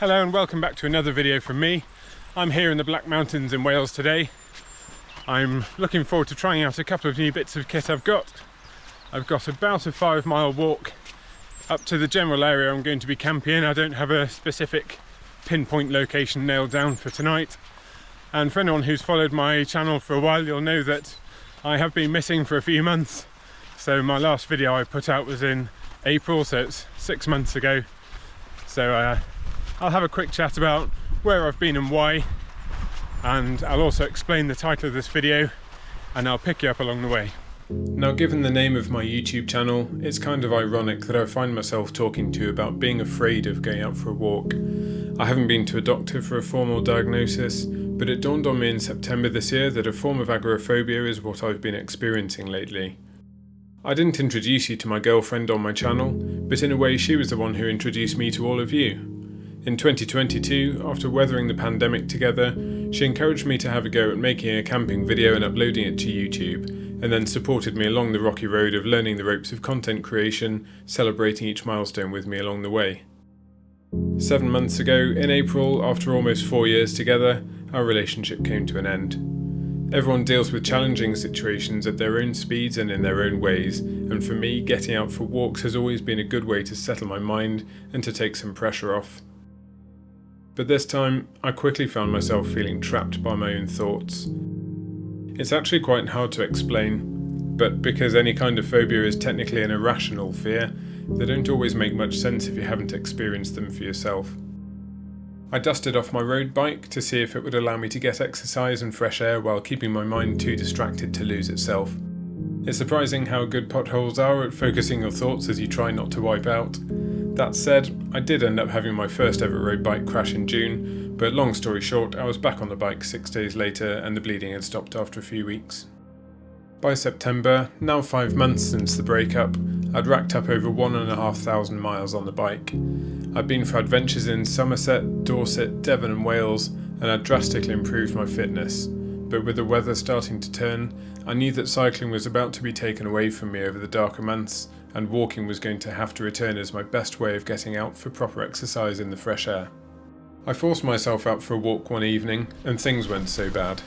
Hello and welcome back to another video from me. I'm here in the Black Mountains in Wales today. I'm looking forward to trying out a couple of new bits of kit I've got. I've got about a 5-mile walk up to the general area I'm going to be camping in. I don't have a specific pinpoint location nailed down for tonight. And for anyone who's followed my channel for a while, you'll know that I have been missing for a few months. So my last video I put out was in April, so it's 6 months ago. So I'll have a quick chat about where I've been and why, and I'll also explain the title of this video, and I'll pick you up along the way. Now, given the name of my YouTube channel, it's kind of ironic that I find myself talking to you about being afraid of going out for a walk. I haven't been to a doctor for a formal diagnosis, but it dawned on me in September this year that a form of agoraphobia is what I've been experiencing lately. I didn't introduce you to my girlfriend on my channel, but in a way she was the one who introduced me to all of you. In 2022, after weathering the pandemic together, she encouraged me to have a go at making a camping video and uploading it to YouTube, and then supported me along the rocky road of learning the ropes of content creation, celebrating each milestone with me along the way. 7 months ago, in April, after almost 4 years together, our relationship came to an end. Everyone deals with challenging situations at their own speeds and in their own ways, and for me, getting out for walks has always been a good way to settle my mind and to take some pressure off. But this time, I quickly found myself feeling trapped by my own thoughts. It's actually quite hard to explain, but because any kind of phobia is technically an irrational fear, they don't always make much sense if you haven't experienced them for yourself. I dusted off my road bike to see if it would allow me to get exercise and fresh air while keeping my mind too distracted to lose itself. It's surprising how good potholes are at focusing your thoughts as you try not to wipe out. That said, I did end up having my first ever road bike crash in June, but long story short, I was back on the bike 6 days later and the bleeding had stopped after a few weeks. By September, now 5 months since the breakup, I'd racked up over 1,500 miles on the bike. I'd been for adventures in Somerset, Dorset, Devon and Wales, and I'd drastically improved my fitness. But with the weather starting to turn, I knew that cycling was about to be taken away from me over the darker months, and walking was going to have to return as my best way of getting out for proper exercise in the fresh air. I forced myself out for a walk one evening, and things went so bad.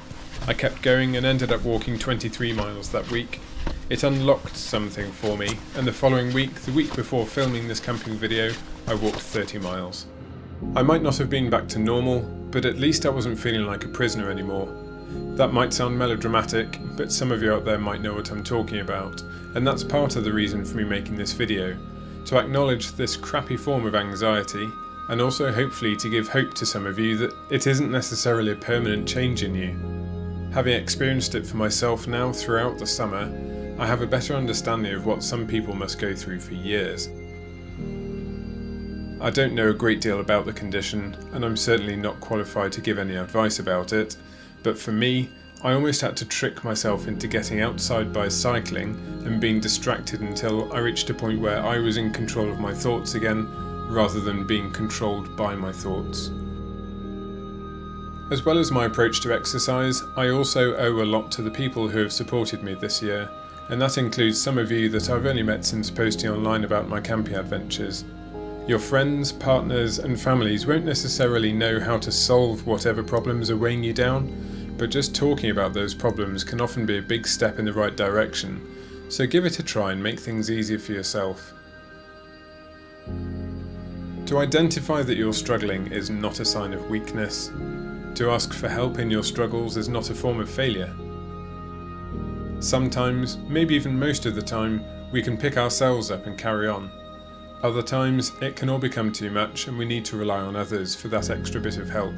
I kept going and ended up walking 23 miles that week. It unlocked something for me, and the following week, the week before filming this camping video, I walked 30 miles. I might not have been back to normal, but at least I wasn't feeling like a prisoner anymore. That might sound melodramatic, but some of you out there might know what I'm talking about, and that's part of the reason for me making this video, to acknowledge this crappy form of anxiety, and also hopefully to give hope to some of you that it isn't necessarily a permanent change in you. Having experienced it for myself now throughout the summer, I have a better understanding of what some people must go through for years. I don't know a great deal about the condition, and I'm certainly not qualified to give any advice about it, but for me, I almost had to trick myself into getting outside by cycling and being distracted until I reached a point where I was in control of my thoughts again, rather than being controlled by my thoughts. As well as my approach to exercise, I also owe a lot to the people who have supported me this year, and that includes some of you that I've only met since posting online about my camping adventures. Your friends, partners and families won't necessarily know how to solve whatever problems are weighing you down, but just talking about those problems can often be a big step in the right direction, so give it a try and make things easier for yourself. To identify that you're struggling is not a sign of weakness. To ask for help in your struggles is not a form of failure. Sometimes, maybe even most of the time, we can pick ourselves up and carry on. Other times, it can all become too much and we need to rely on others for that extra bit of help,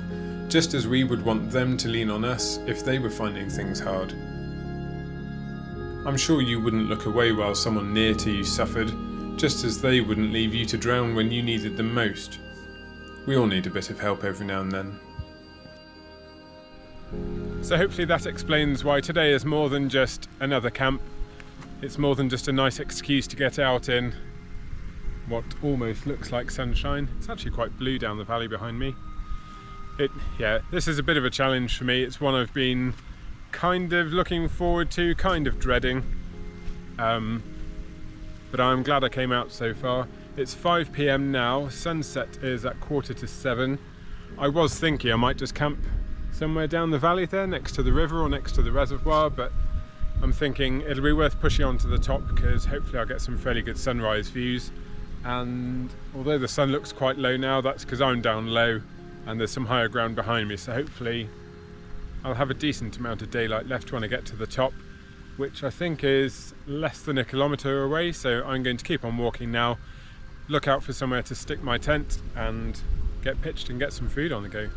just as we would want them to lean on us if they were finding things hard. I'm sure you wouldn't look away while someone near to you suffered, just as they wouldn't leave you to drown when you needed them most. We all need a bit of help every now and then. So hopefully that explains why today is more than just another camp. It's more than just a nice excuse to get out in what almost looks like sunshine. It's actually quite blue down the valley behind me. This is a bit of a challenge for me. It's one I've been kind of looking forward to, kind of dreading. But I'm glad I came out so far. It's 5 p.m. now, sunset is at 6:45. I was thinking I might just camp somewhere down the valley there next to the river or next to the reservoir, but I'm thinking it'll be worth pushing on to the top because hopefully I'll get some fairly good sunrise views. And although the sun looks quite low now, that's because I'm down low and there's some higher ground behind me, so hopefully I'll have a decent amount of daylight left when I get to the top, which I think is less than 1 kilometre away. So I'm going to keep on walking now, look out for somewhere to stick my tent and get pitched and get some food on the go.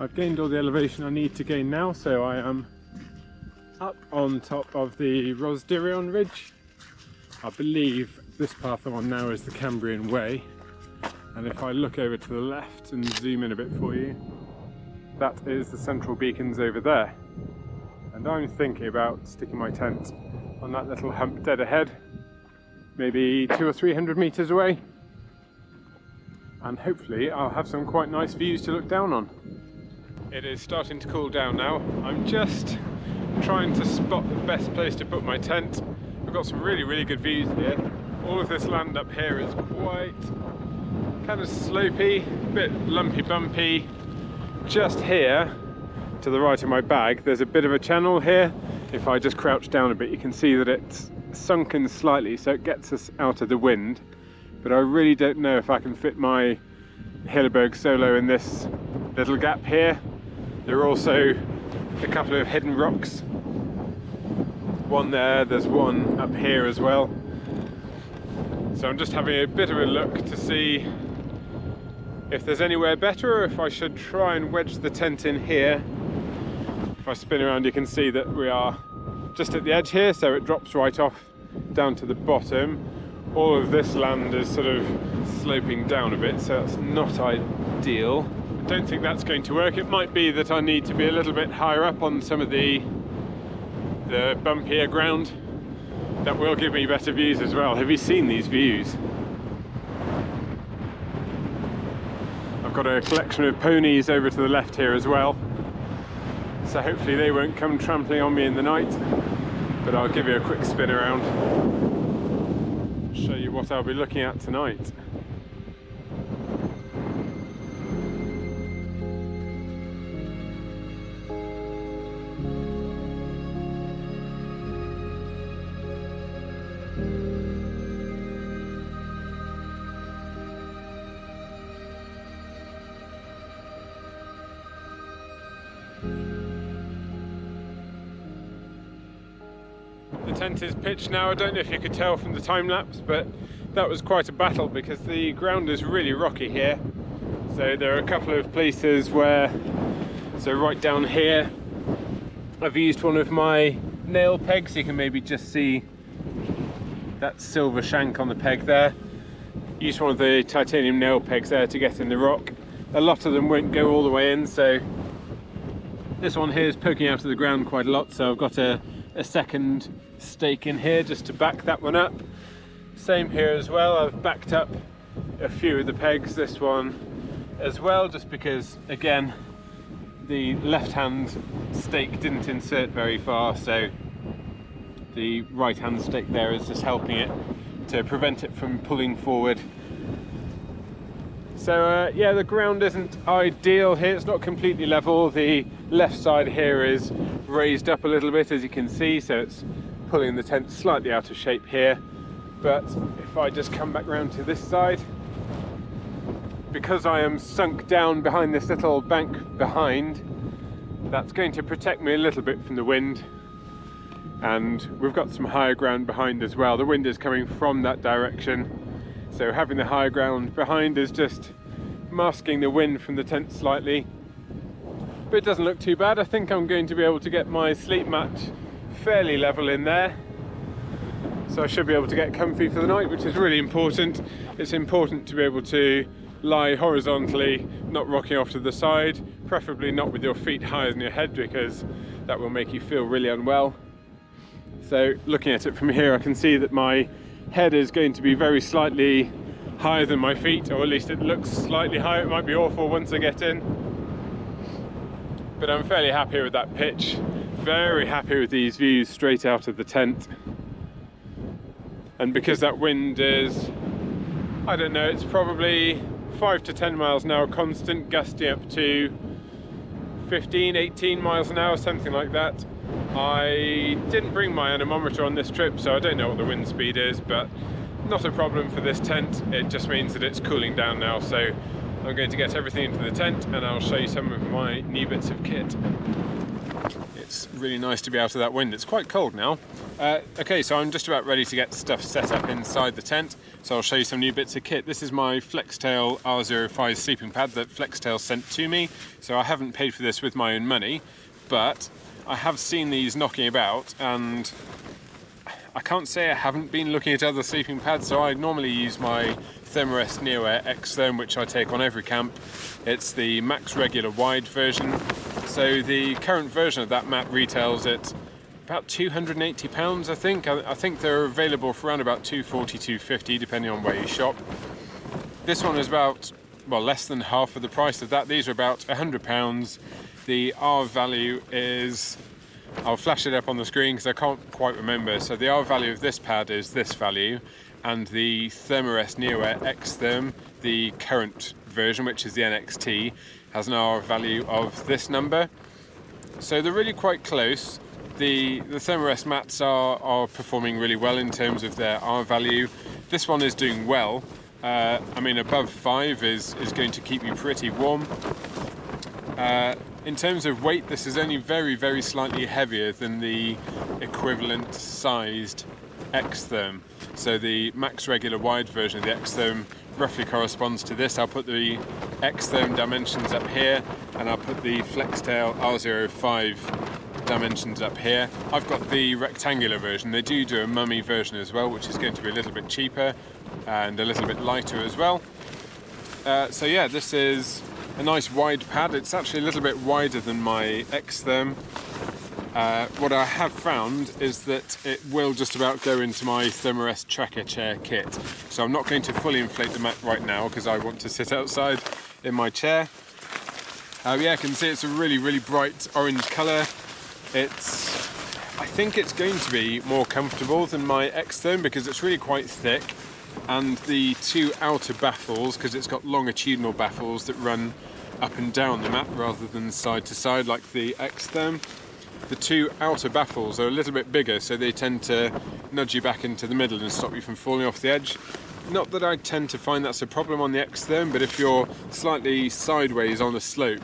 I've gained all the elevation I need to gain now, so I am up on top of the Rhosdirion Ridge. I believe this path I'm on now is the Cambrian Way, and if I look over to the left and zoom in a bit for you, that is the Central Beacons over there. And I'm thinking about sticking my tent on that little hump dead ahead, maybe 200 or 300 metres away, and hopefully I'll have some quite nice views to look down on. It is starting to cool down now. I'm just trying to spot the best place to put my tent. We've got some really good views here. All of this land up here is quite kind of slopey, a bit lumpy bumpy. Just here to the right of my bag there's a bit of a channel here. If I just crouch down a bit you can see that it's sunken slightly, so it gets us out of the wind, but I really don't know if I can fit my Hilleberg Solo in this little gap here. There are also a couple of hidden rocks, one there, there's one up here as well. So I'm just having a bit of a look to see if there's anywhere better, or if I should try and wedge the tent in here. If I spin around you can see that we are just at the edge here, so it drops right off down to the bottom. All of this land is sort of sloping down a bit, so that's not ideal. I don't think that's going to work. It might be that I need to be a little bit higher up on some of the bumpier ground. That will give me better views as well. Have you seen these views? I've got a collection of ponies over to the left here as well, so hopefully they won't come trampling on me in the night, but I'll give you a quick spin around, show you what I'll be looking at tonight. The tent is pitched now. I don't know if you could tell from the time lapse, but that was quite a battle because the ground is really rocky here. So there are a couple of places where, so right down here, I've used one of my nail pegs. You can maybe just see that silver shank on the peg there. Used one of the titanium nail pegs there to get in the rock. A lot of them won't go all the way in, so this one here is poking out of the ground quite a lot, so I've got a second stake in here just to back that one up. Same here as well, I've backed up a few of the pegs, this one as well, just because again the left hand stake didn't insert very far, so the right hand stake there is just helping it to prevent it from pulling forward. So yeah, the ground isn't ideal here, it's not completely level. The left side here is raised up a little bit, as you can see, so it's pulling the tent slightly out of shape here. But if I just come back round to this side, because I am sunk down behind this little bank behind, that's going to protect me a little bit from the wind. And we've got some higher ground behind as well. The wind is coming from that direction, so having the higher ground behind is just masking the wind from the tent slightly. But it doesn't look too bad. I think I'm going to be able to get my sleep mat fairly level in there, so I should be able to get comfy for the night, which is really important. It's important to be able to lie horizontally, not rocking off to the side, preferably not with your feet higher than your head, because that will make you feel really unwell. So looking at it from here, I can see that my head is going to be very slightly higher than my feet, or at least it looks slightly higher. It might be awful once I get in, but I'm fairly happy with that pitch. Very happy with these views straight out of the tent. And because that wind is, I don't know, it's probably 5 to 10 miles an hour constant, gusting up to 15, 18 miles an hour, something like that. I didn't bring my anemometer on this trip, so I don't know what the wind speed is, but not a problem for this tent. It just means that it's cooling down now, so I'm going to get everything into the tent and I'll show you some of my new bits of kit. It's really nice to be out of that wind. It's quite cold now. Okay, so I'm just about ready to get stuff set up inside the tent, so I'll show you some new bits of kit. This is my Flextail R05 sleeping pad that Flextail sent to me, so I haven't paid for this with my own money, but I have seen these knocking about, and I can't say I haven't been looking at other sleeping pads. So I normally use my Thermarest NeoAir X-Therm, which I take on every camp. It's the max regular wide version. So the current version of that mat retails at about £280, I think. I think they're available for around about £240, £250, depending on where you shop. This one is about, well, less than half of the price of that. These are about £100. The R value is, I'll flash it up on the screen because I can't quite remember. So the R value of this pad is this value, and the Thermarest NeoAir X-Therm, the current version, which is the NXT, has an R value of this number. So they're really quite close. The Thermarest mats are performing really well in terms of their R value. This one is doing well. I mean, above 5 is going to keep you pretty warm. In terms of weight, this is only very, very slightly heavier than the equivalent sized X-Therm. So the max regular wide version of the X-Therm roughly corresponds to this. I'll put the X-Therm dimensions up here, and I'll put the Flextail R05 dimensions up here. I've got the rectangular version. They do a mummy version as well, which is going to be a little bit cheaper and a little bit lighter as well. So yeah, this is a nice wide pad. It's actually a little bit wider than my X-Therm. What I have found is that it will just about go into my Thermarest tracker chair kit. So I'm not going to fully inflate the mat right now because I want to sit outside in my chair. Yeah, I can see it's a really, really bright orange colour. I think it's going to be more comfortable than my X-Therm because it's really quite thick. And the two outer baffles, because it's got longitudinal baffles that run up and down the mat rather than side to side like the X-Therm. The two outer baffles are a little bit bigger, so they tend to nudge you back into the middle and stop you from falling off the edge. Not that I tend to find that's a problem on the X-Therm, but if you're slightly sideways on a slope,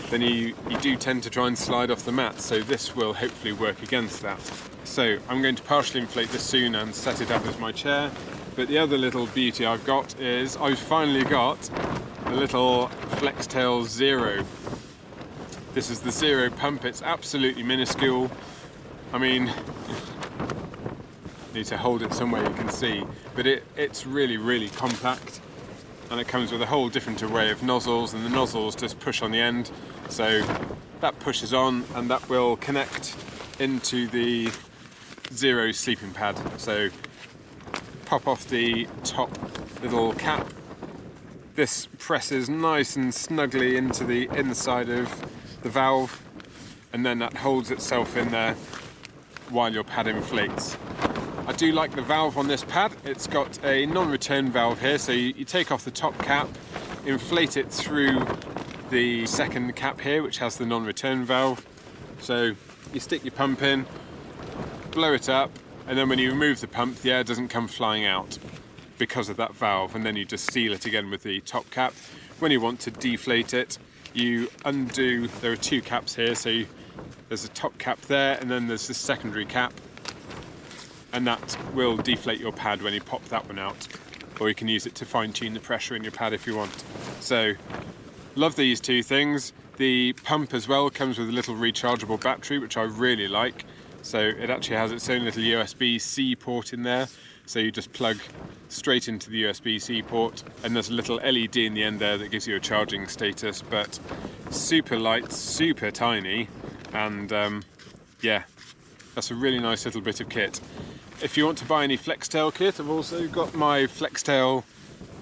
then you do tend to try and slide off the mat, so this will hopefully work against that. So I'm going to partially inflate this soon and set it up as my chair. But the other little beauty I've got is I've finally got the little Flextail Zero. This is the Zero pump. It's absolutely minuscule. I mean, need to hold it somewhere you can see, but it's really, really compact, and it comes with a whole different array of nozzles, and the nozzles just push on the end, so that pushes on and that will connect into the Zero sleeping pad. So pop off the top little cap. This presses nice and snugly into the inside of the valve, and then that holds itself in there while your pad inflates. I do like the valve on this pad. It's got a non-return valve here, so you take off the top cap, inflate it through the second cap here, which has the non-return valve. So you stick your pump in, blow it up, and then when you remove the pump, the air doesn't come flying out because of that valve, and then you just seal it again with the top cap. When you want to deflate it, you undo, there are two caps here, so there's a top cap there, and then there's the secondary cap, and that will deflate your pad when you pop that one out, or you can use it to fine-tune the pressure in your pad if you want. So, love these two things. The pump as well comes with a little rechargeable battery, which I really like. So it actually has its own little USB-C port in there, So you just plug straight into the USB-C port, and there's a little LED in the end there that gives you a charging status, but super light, super tiny, and yeah, that's a really nice little bit of kit. If you want to buy any Flextail kit, I've also got my Flextail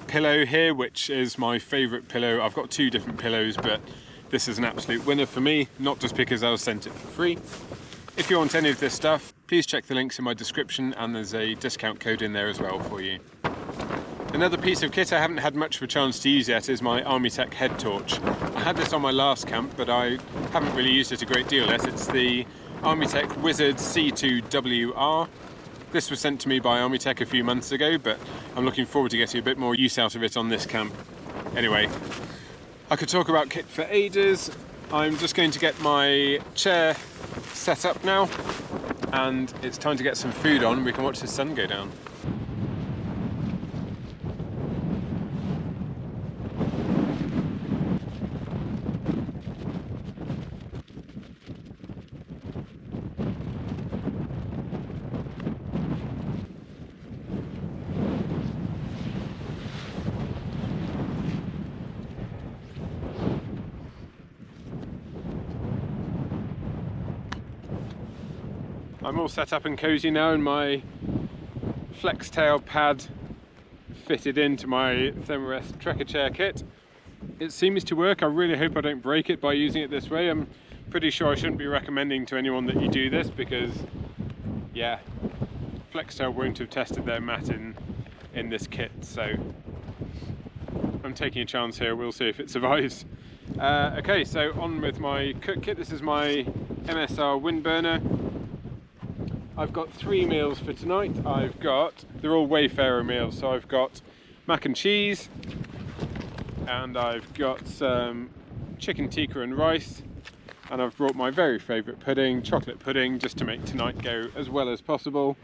pillow here, which is my favourite pillow. I've got 2 different pillows, but this is an absolute winner for me, not just because I was sent it for free. If you want any of this stuff, please check the links in my description, and there's a discount code in there as well for you. Another piece of kit I haven't had much of a chance to use yet is my Armitech head torch. I had this on my last camp, but I haven't really used it a great deal yet. It's the Armitech Wizard C2WR. This was sent to me by Armitech a few months ago, but I'm looking forward to getting a bit more use out of it on this camp. Anyway, I could talk about kit for ages. I'm just going to get my chair set up now, and it's time to get some food on. We can watch the sun go down. I'm all set up and cozy now in my Flextail pad fitted into my Thermarest Trekker chair kit. It seems to work. I really hope I don't break it by using it this way. I'm pretty sure I shouldn't be recommending to anyone that you do this, because yeah, Flextail won't have tested their mat in this kit, so I'm taking a chance here. We'll see if it survives. Okay, so on with my cook kit. This is my MSR wind burner. I've got 3 meals for tonight. They're all Wayfarer meals, so I've got mac and cheese, and I've got some chicken tikka and rice, and I've brought my very favourite pudding, chocolate pudding, just to make tonight go as well as possible.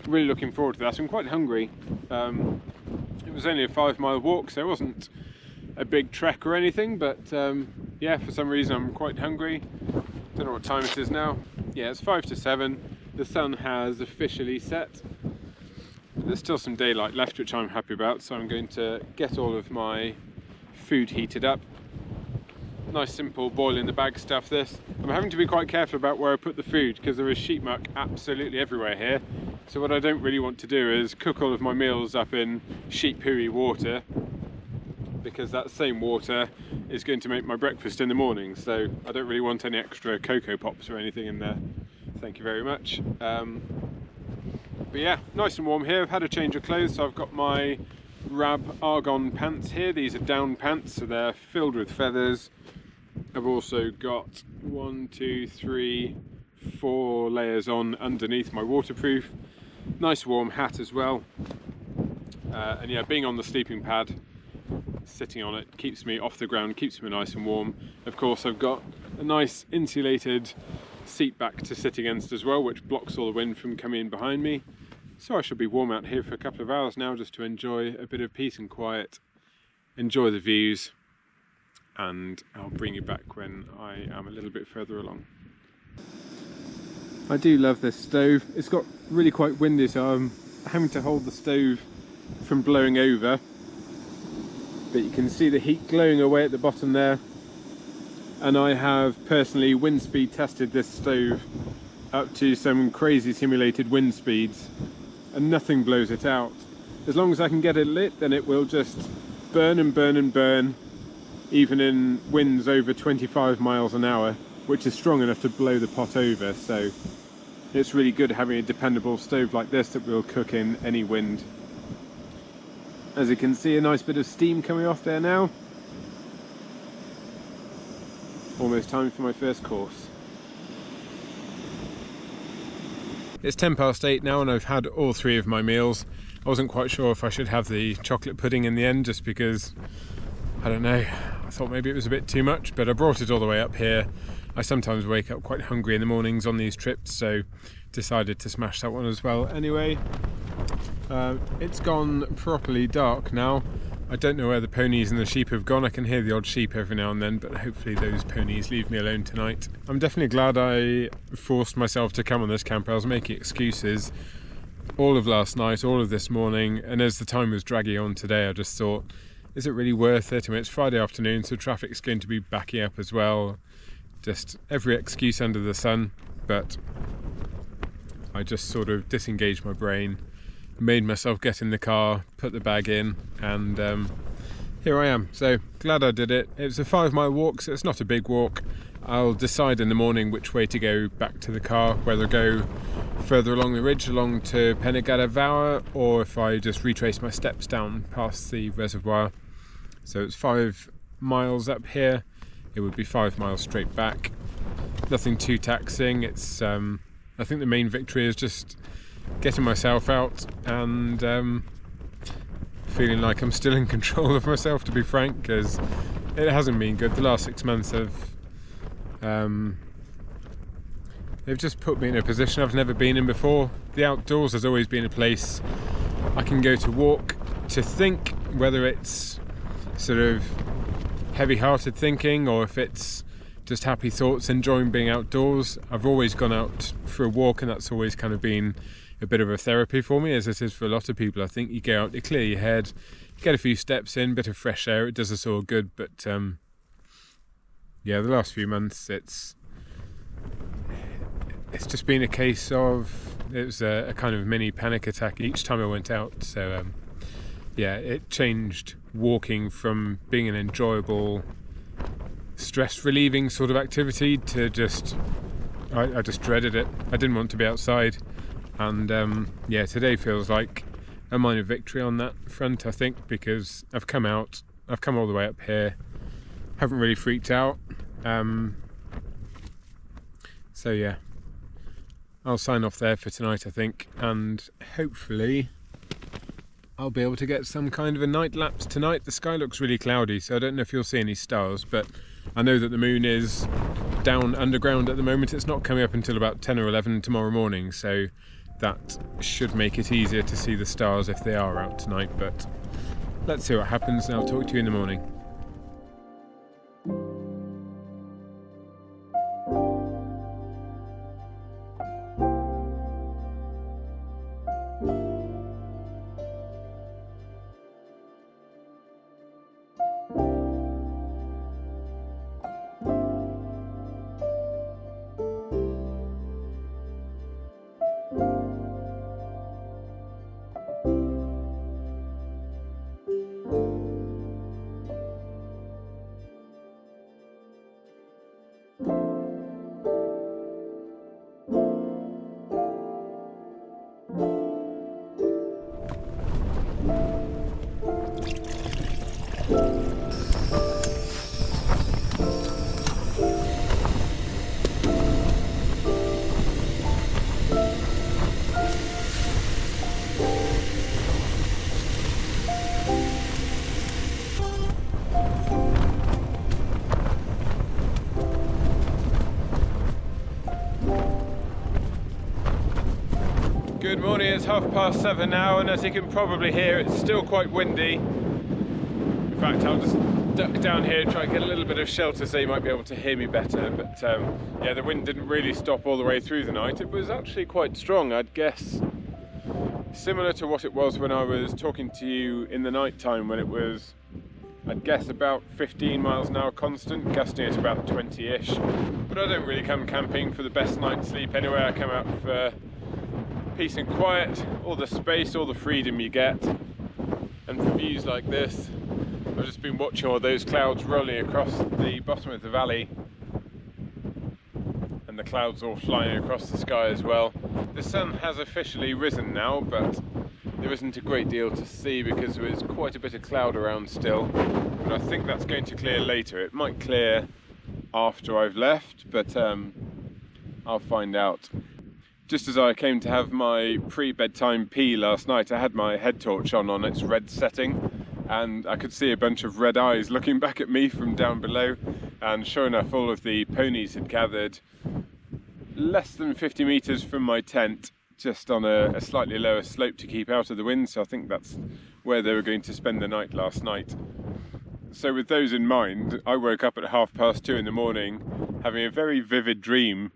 Really looking forward to that. I'm quite hungry. It was only a 5-mile walk, so it wasn't a big trek or anything, but yeah, for some reason I'm quite hungry. Don't know what time it is now. Yeah, it's 5 to 7. The sun has officially set. There's still some daylight left, which I'm happy about, so I'm going to get all of my food heated up. Nice simple boil in the bag stuff this. I'm having to be quite careful about where I put the food, because there is sheep muck absolutely everywhere here. So what I don't really want to do is cook all of my meals up in sheep hooey water, because that same water is going to make my breakfast in the morning, so I don't really want any extra Cocoa Pops or anything in there. Thank you very much. But yeah, nice and warm here. I've had a change of clothes, so I've got my Rab Argon pants here. These are down pants, so they're filled with feathers. I've also got 1, 2, 3, 4 layers on underneath my waterproof. Nice warm hat as well. And yeah, being on the sleeping pad, sitting on it keeps me off the ground, keeps me nice and warm. Of course, I've got a nice insulated seat back to sit against as well, which blocks all the wind from coming in behind me. So I should be warm out here for a couple of hours now, just to enjoy a bit of peace and quiet, enjoy the views, and I'll bring you back when I am a little bit further along. I do love this stove. It's got really quite windy, so I'm having to hold the stove from blowing over, but you can see the heat glowing away at the bottom there. And I have personally wind speed tested this stove up to some crazy simulated wind speeds, and nothing blows it out. As long as I can get it lit, then it will just burn and burn and burn, even in winds over 25 miles an hour, which is strong enough to blow the pot over. So it's really good having a dependable stove like this that will cook in any wind. As you can see, a nice bit of steam coming off there now. Almost time for my first course. It's 8:10 now, and I've had all 3 of my meals. I wasn't quite sure if I should have the chocolate pudding in the end, just because, I don't know, I thought maybe it was a bit too much, but I brought it all the way up here. I sometimes wake up quite hungry in the mornings on these trips, so decided to smash that one as well. Anyway, it's gone properly dark now. I don't know where the ponies and the sheep have gone. I can hear the odd sheep every now and then, but hopefully those ponies leave me alone tonight. I'm definitely glad I forced myself to come on this camp. I was making excuses, all of last night, all of this morning, and as the time was dragging on today, I just thought, is it really worth it? I mean, it's Friday afternoon, so traffic's going to be backing up as well. Just every excuse under the sun, but I just sort of disengaged my brain, made myself get in the car, put the bag in, and here I am. So glad I did it. It's a 5-mile walk, so it's not a big walk. I'll decide in the morning which way to go back to the car, whether go further along the ridge along to Penygada, or if I just retrace my steps down past the reservoir. So it's 5 miles up here, it would be 5 miles straight back. Nothing too taxing. It's I think the main victory is just getting myself out and feeling like I'm still in control of myself, to be frank, because it hasn't been good. The last 6 months have they've just put me in a position I've never been in before. The outdoors has always been a place I can go to walk, to think, whether it's sort of heavy-hearted thinking or if it's just happy thoughts, enjoying being outdoors. I've always gone out for a walk, and that's always kind of been a bit of a therapy for me, as it is for a lot of people. I think you go out, you clear your head, get a few steps in, bit of fresh air, it does us all good. But yeah, the last few months it's just been a case of, it was a kind of mini panic attack each time I went out. So yeah, it changed walking from being an enjoyable, stress relieving sort of activity to just, I just dreaded it. I didn't want to be outside, and yeah, today feels like a minor victory on that front, I think, because I've come out, I've come all the way up here, haven't really freaked out. So yeah, I'll sign off there for tonight, I think, and hopefully I'll be able to get some kind of a night lapse tonight. The sky looks really cloudy, so I don't know if you'll see any stars, but I know that the moon is down underground at the moment. It's not coming up until about 10 or 11 tomorrow morning, so that should make it easier to see the stars if they are out tonight. But let's see what happens, and I'll talk to you in the morning. Good morning, it's 7:30 now, and as you can probably hear, it's still quite windy. In fact, I'll just duck down here and try and get a little bit of shelter so you might be able to hear me better. But yeah, the wind didn't really stop all the way through the night. It was actually quite strong, I'd guess. Similar to what it was when I was talking to you in the night time, when it was, I'd guess, about 15 miles an hour constant, gusting at about 20-ish. But I don't really come camping for the best night's sleep anyway. I come out for peace and quiet, all the space, all the freedom you get, and for views like this. I've just been watching all those clouds rolling across the bottom of the valley, and the clouds all flying across the sky as well. The sun has officially risen now, but there isn't a great deal to see because there is quite a bit of cloud around still, but I think that's going to clear later. It might clear after I've left, but I'll find out. Just as I came to have my pre-bedtime pee last night, I had my head torch on its red setting, and I could see a bunch of red eyes looking back at me from down below, and sure enough, all of the ponies had gathered less than 50 metres from my tent, just on a slightly lower slope to keep out of the wind, so I think that's where they were going to spend the night last night. So with those in mind, I woke up at 2:30 in the morning having a very vivid dream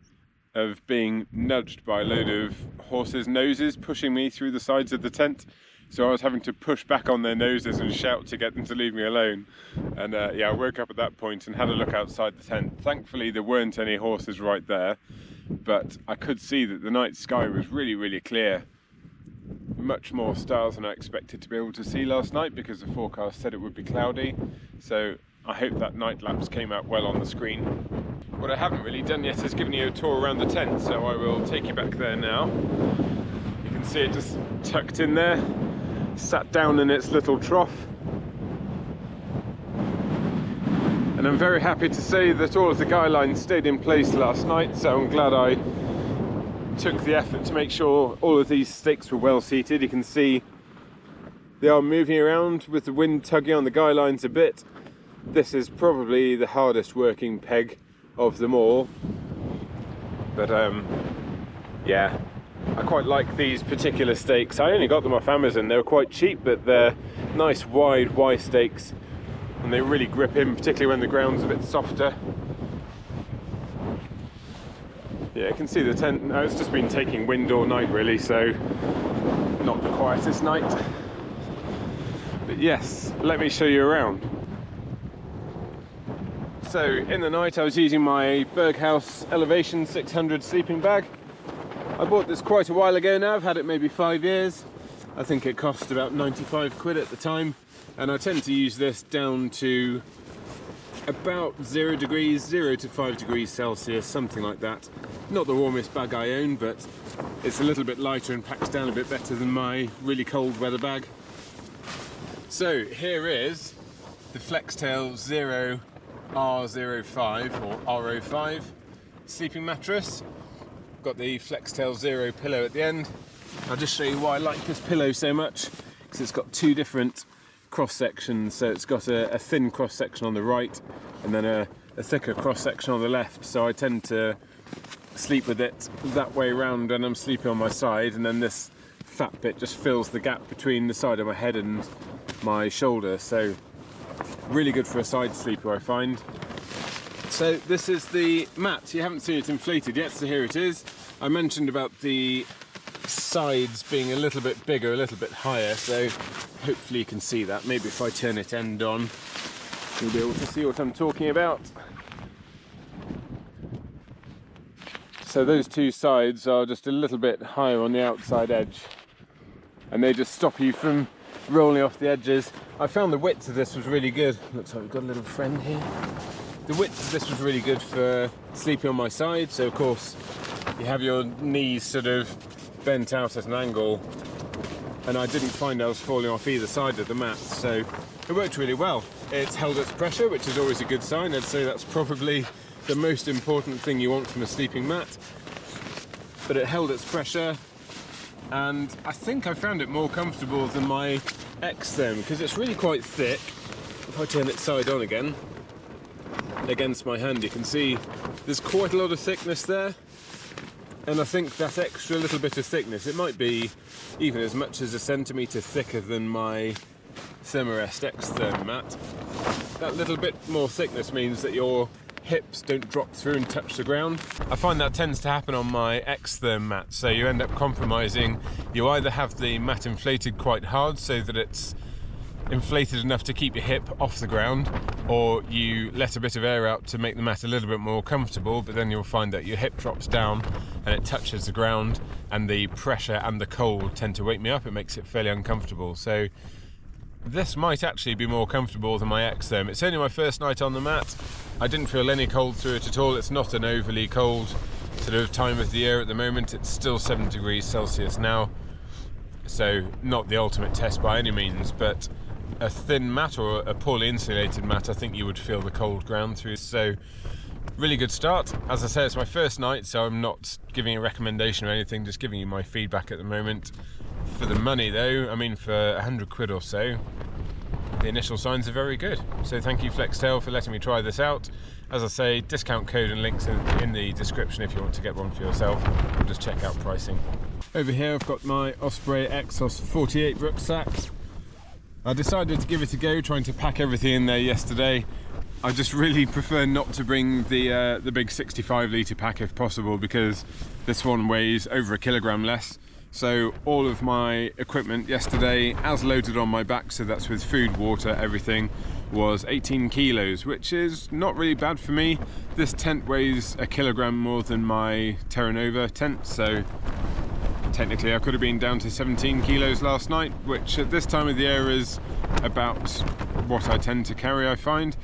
of being nudged by a load of horses' noses pushing me through the sides of the tent. So I was having to push back on their noses and shout to get them to leave me alone. And yeah, I woke up at that point and had a look outside the tent. Thankfully there weren't any horses right there, but I could see that the night sky was really, really clear. Much more stars than I expected to be able to see last night because the forecast said it would be cloudy. So I hope that night lapse came out well on the screen. What I haven't really done yet is given you a tour around the tent, so I will take you back there now. You can see it just tucked in there, sat down in its little trough. And I'm very happy to say that all of the guy lines stayed in place last night, so I'm glad I took the effort to make sure all of these stakes were well seated. You can see they are moving around with the wind tugging on the guy lines a bit. This is probably the hardest working peg of them all, but yeah, I quite like these particular stakes. I only got them off Amazon. They were quite cheap, but they're nice wide Y stakes and they really grip in, particularly when the ground's a bit softer. Yeah, you can see the tent now. It's just been taking wind all night really, so not the quietest night. But yes, let me show you around. So in the night I was using my Berghaus Elevation 600 sleeping bag. I bought this quite a while ago now. I've had it maybe 5 years. I think it cost about 95 quid at the time, and I tend to use this down to about 0 to 5 degrees Celsius, something like that. Not the warmest bag I own, but it's a little bit lighter and packs down a bit better than my really cold weather bag. So here is the Flextail Zero R05 or RO5 sleeping mattress. Got the Flextail Zero pillow at the end. I'll just show you why I like this pillow so much, because it's got two different cross sections. So it's got a thin cross section on the right and then a thicker cross section on the left. So I tend to sleep with it that way round when I'm sleeping on my side, and then this fat bit just fills the gap between the side of my head and my shoulder. So really good for a side sleeper, I find. So this is the mat. You haven't seen it inflated yet, so here it is. I mentioned about the sides being a little bit bigger, a little bit higher, so hopefully you can see that. Maybe if I turn it end on, you'll be able to see what I'm talking about. So those two sides are just a little bit higher on the outside edge, and they just stop you from rolling off the edges. I found the width of this was really good. Looks like we've got a little friend here. The width of this was really good for sleeping on my side, so of course you have your knees sort of bent out at an angle, and I didn't find I was falling off either side of the mat, so it worked really well. It's held its pressure, which is always a good sign. I'd say that's probably the most important thing you want from a sleeping mat. But it held its pressure, and I think I found it more comfortable than my Xtherm, because it's really quite thick. If I turn it side on again, against my hand, you can see there's quite a lot of thickness there, and I think that extra little bit of thickness, it might be even as much as a centimetre thicker than my Thermarest Xtherm mat. That little bit more thickness means that your hips don't drop through and touch the ground. I find that tends to happen on my Xtherm mat, so you end up compromising. You either have the mat inflated quite hard so that it's inflated enough to keep your hip off the ground, or you let a bit of air out to make the mat a little bit more comfortable, but then you'll find that your hip drops down and it touches the ground, and the pressure and the cold tend to wake me up. It makes it fairly uncomfortable. So this might actually be more comfortable than my Xtherm. It's only my first night on the mat. I didn't feel any cold through it at all. It's not an overly cold sort of time of the year at the moment. It's still 7 degrees Celsius now, so not the ultimate test by any means, but a thin mat or a poorly insulated mat, I think you would feel the cold ground through. So really good start. As I say, it's my first night, so I'm not giving a recommendation or anything, just giving you my feedback at the moment. For the money though, I mean, for 100 quid or so, the initial signs are very good. So thank you Flextail for letting me try this out. As I say, discount code and links in the description if you want to get one for yourself, or just check out pricing. Over here I've got my Osprey Exos 48 rucksack. I decided to give it a go, trying to pack everything in there yesterday. I just really prefer not to bring the big 65 litre pack if possible, because this one weighs over 1 kilogram less. So all of my equipment yesterday, as loaded on my back, so that's with food, water, everything, was 18 kilos, which is not really bad for me. This tent weighs 1 kilogram more than my Terra Nova tent, so technically I could have been down to 17 kilos last night, which at this time of the year is about what I tend to carry, I find.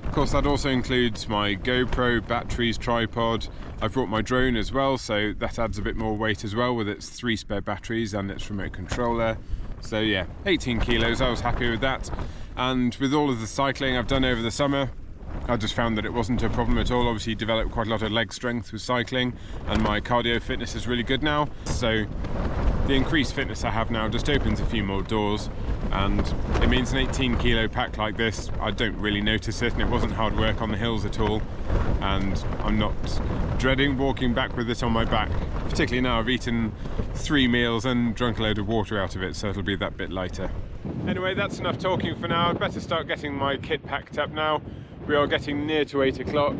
Of course, that also includes my GoPro, batteries, tripod. I've brought my drone as well, so that adds a bit more weight as well, with its 3 spare batteries and its remote controller. So yeah, 18 kilos, I was happy with that. And with all of the cycling I've done over the summer, I just found that it wasn't a problem at all. Obviously developed quite a lot of leg strength with cycling, and my cardio fitness is really good now. So the increased fitness I have now just opens a few more doors, and it means an 18 kilo pack like this, I don't really notice it, and it wasn't hard work on the hills at all, and I'm not dreading walking back with it on my back, particularly now I've eaten 3 meals and drunk a load of water out of it, so it'll be that bit lighter. Anyway, that's enough talking for now. I'd better start getting my kit packed up now. We are getting near to 8 o'clock.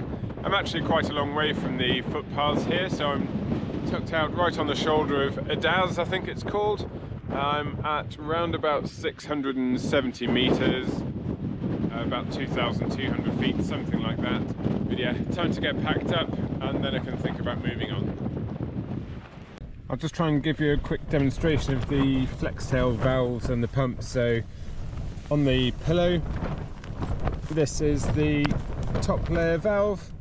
I'm actually quite a long way from the footpaths here, so I'm tucked out right on the shoulder of Adaz, I think it's called. I'm at round about 670 metres, about 2,200 feet, something like that. But yeah, time to get packed up, and then I can think about moving on. I'll just try and give you a quick demonstration of the Flextail valves and the pump. So on the pillow, this is the top layer valve.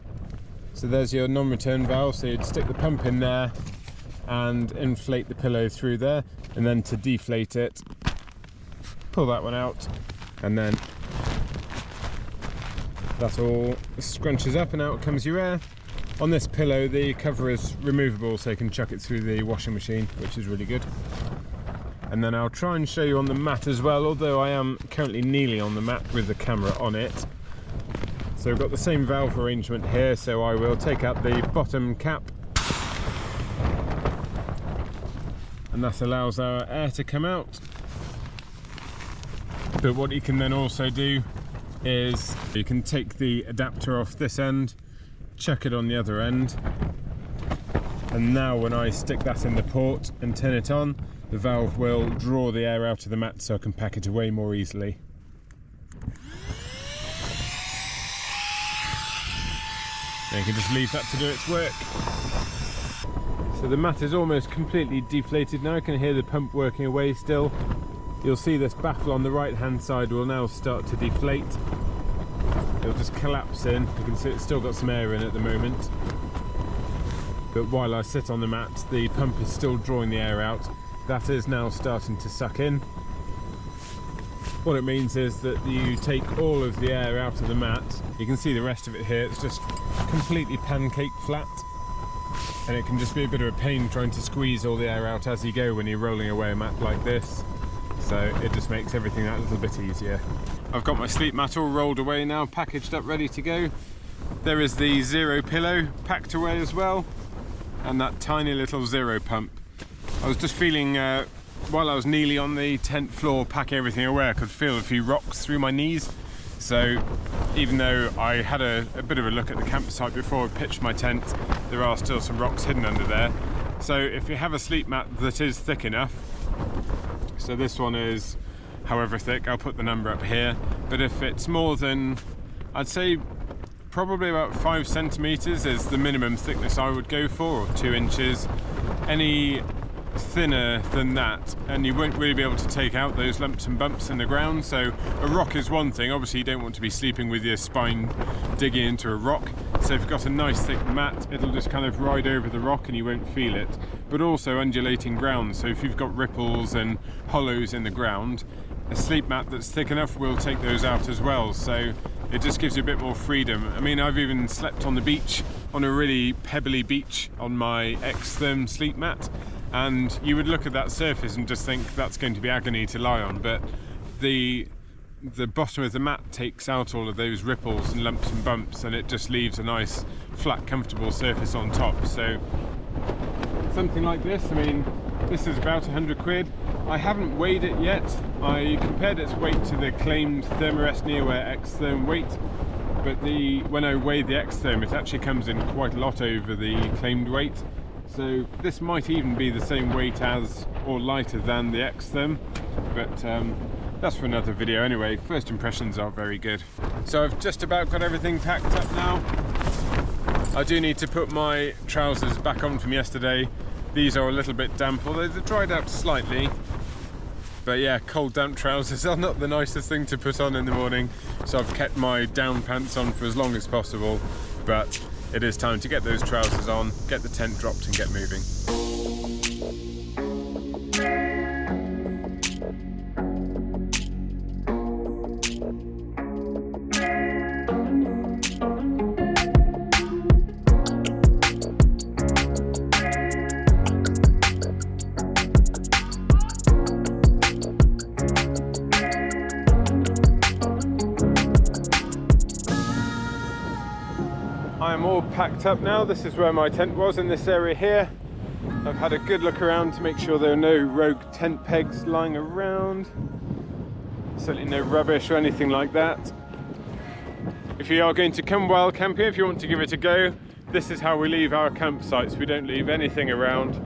So there's your non-return valve, so you'd stick the pump in there and inflate the pillow through there, and then to deflate it, pull that one out, and then that all scrunches up and out comes your air. On this pillow the cover is removable, so you can chuck it through the washing machine, which is really good. And then I'll try and show you on the mat as well, although I am currently kneeling on the mat with the camera on it. So we've got the same valve arrangement here, so I will take out the bottom cap, and that allows our air to come out. But what you can then also do is you can take the adapter off this end, chuck it on the other end, and now when I stick that in the port and turn it on, the valve will draw the air out of the mat so I can pack it away more easily. And you can just leave that to do its work. So the mat is almost completely deflated now. I can hear the pump working away still. You'll see this baffle on the right hand side will now start to deflate. It'll just collapse in. You can see it's still got some air in at the moment. But while I sit on the mat, the pump is still drawing the air out. That is now starting to suck in. What it means is that you take all of the air out of the mat. You can see the rest of it here. It's just completely pancake flat. And it can just be a bit of a pain trying to squeeze all the air out as you go when you're rolling away a mat like this. So it just makes everything that little bit easier. I've got my sleep mat all rolled away now, packaged up, ready to go. There is the Zero pillow packed away as well, and that tiny little Zero pump. I was just feeling, while I was kneeling on the tent floor packing everything away, I could feel a few rocks through my knees. So even though I had a bit of a look at the campsite before I pitched my tent, there are still some rocks hidden under there. So if you have a sleep mat that is thick enough, so this one is however thick, I'll put the number up here, but if it's more than, I'd say probably about 5 centimeters is the minimum thickness I would go for, or 2 inches. Any thinner than that and you won't really be able to take out those lumps and bumps in the ground. So a rock is one thing, obviously you don't want to be sleeping with your spine digging into a rock, so if you've got a nice thick mat, it'll just kind of ride over the rock and you won't feel it. But also undulating ground, so if you've got ripples and hollows in the ground, a sleep mat that's thick enough will take those out as well, so it just gives you a bit more freedom. I mean, I've even slept on the beach, on a really pebbly beach, on my Xtherm sleep mat, and you would look at that surface and just think that's going to be agony to lie on, but the bottom of the mat takes out all of those ripples and lumps and bumps, and it just leaves a nice flat comfortable surface on top. So something like this, I mean, this is about 100 quid. I haven't weighed it yet. I compared its weight to the claimed Thermarest Neoware Xtherm weight, but when I weigh the X-Therm, it actually comes in quite a lot over the claimed weight. So this might even be the same weight as or lighter than the X-Therm, but that's for another video anyway. First impressions are very good. So I've just about got everything packed up now. I do need to put my trousers back on from yesterday. These are a little bit damp, although they've dried out slightly. But yeah, cold damp trousers are not the nicest thing to put on in the morning, so I've kept my down pants on for as long as possible. But it is time to get those trousers on, get the tent dropped and get moving. I'm all packed up now. This is where my tent was, in this area here. I've had a good look around to make sure there are no rogue tent pegs lying around. Certainly no rubbish or anything like that. If you are going to come wild camping, if you want to give it a go, this is how we leave our campsites. We don't leave anything around.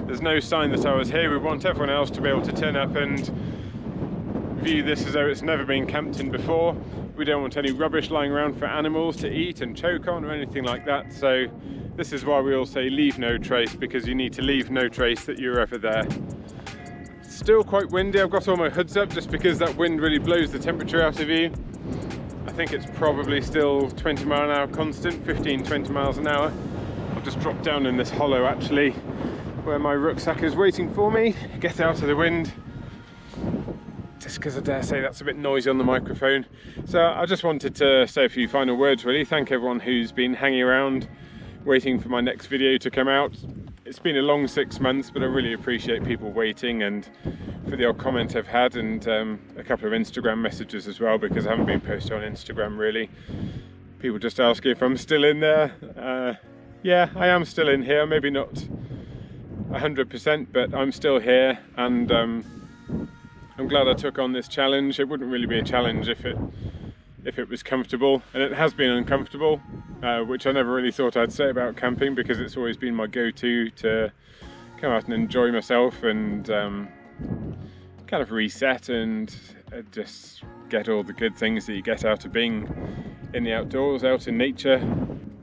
There's no sign that I was here. We want everyone else to be able to turn up and view this as though it's never been camped in before. We don't want any rubbish lying around for animals to eat and choke on or anything like that. So this is why we all say leave no trace, because you need to leave no trace that you're ever there. Still quite windy. I've got all my hoods up just because that wind really blows the temperature out of you. I think it's probably still 20 mile an hour constant, 15-20 miles an hour. I'll just drop down in this hollow actually, where my rucksack is waiting for me. Get out of the wind, just because I dare say that's a bit noisy on the microphone. So I just wanted to say a few final words really. Thank everyone who's been hanging around waiting for my next video to come out. It's been a long 6 months, but I really appreciate people waiting, and for the odd comment I've had, and a couple of Instagram messages as well, because I haven't been posting on Instagram really. People just asking if I'm still in there. Yeah, I am still in here, maybe not 100%, but I'm still here, and I'm glad I took on this challenge. It wouldn't really be a challenge if it was comfortable, and it has been uncomfortable, which I never really thought I'd say about camping, because it's always been my go-to to come out and enjoy myself and kind of reset and just get all the good things that you get out of being in the outdoors, out in nature.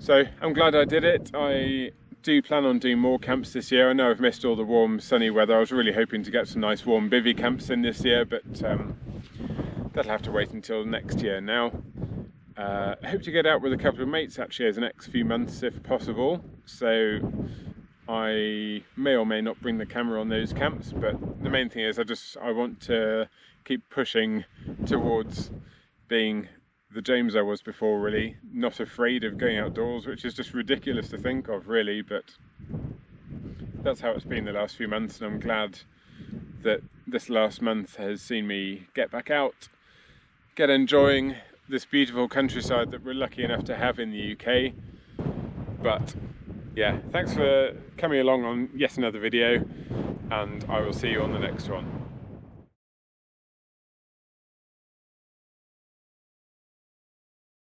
So I'm glad I did it. I do plan on doing more camps this year. I know I've missed all the warm sunny weather. I was really hoping to get some nice warm bivvy camps in this year, but that'll have to wait until next year now. I hope to get out with a couple of mates actually over the next few months if possible, so I may or may not bring the camera on those camps, but the main thing is I want to keep pushing towards being the James I was before, really, not afraid of going outdoors, which is just ridiculous to think of really, but that's how it's been the last few months, and I'm glad that this last month has seen me get back out, get enjoying this beautiful countryside that we're lucky enough to have in the UK. But yeah, thanks for coming along on yet another video, and I will see you on the next one.